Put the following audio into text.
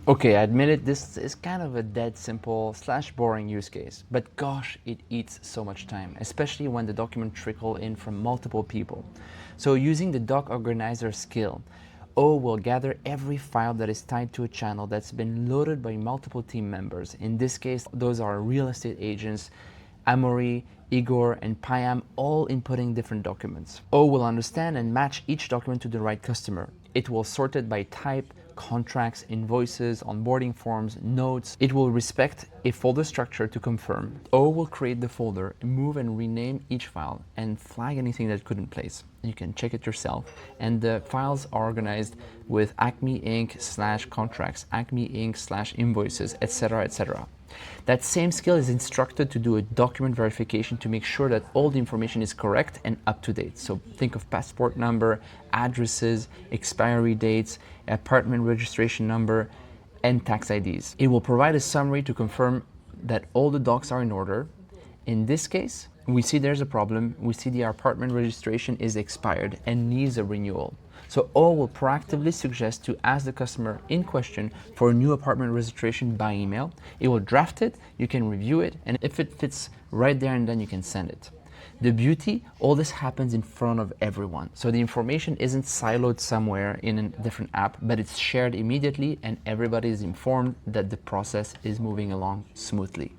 Okay, I admit it, this is kind of a dead simple / boring use case, but gosh, it eats so much time, especially when the document trickle in from multiple people. So using the doc organizer skill, O will gather every file that is tied to a channel that's been loaded by multiple team members. In this case, those are real estate agents, Amory, Igor, and Payam, all inputting different documents. O will understand and match each document to the right customer. It will sort it by type, contracts, invoices, onboarding forms, notes. It will respect a folder structure to confirm. O will create the folder, move and rename each file, and flag anything that couldn't place. You can check it yourself. And the files are organized with Acme Inc. /contracts, Acme Inc. /invoices, etc., etc. That same skill is instructed to do a document verification to make sure that all the information is correct and up to date. So think of passport number, addresses, expiry dates, apartment registration number, and tax IDs. It will provide a summary to confirm that all the docs are in order. In this case, we see there's a problem. We see the apartment registration is expired and needs a renewal. So O will proactively suggest to ask the customer in question for a new apartment registration by email. It will draft it, you can review it, and if it fits right there and then you can send it. The beauty, all this happens in front of everyone. So the information isn't siloed somewhere in a different app, but it's shared immediately and everybody is informed that the process is moving along smoothly.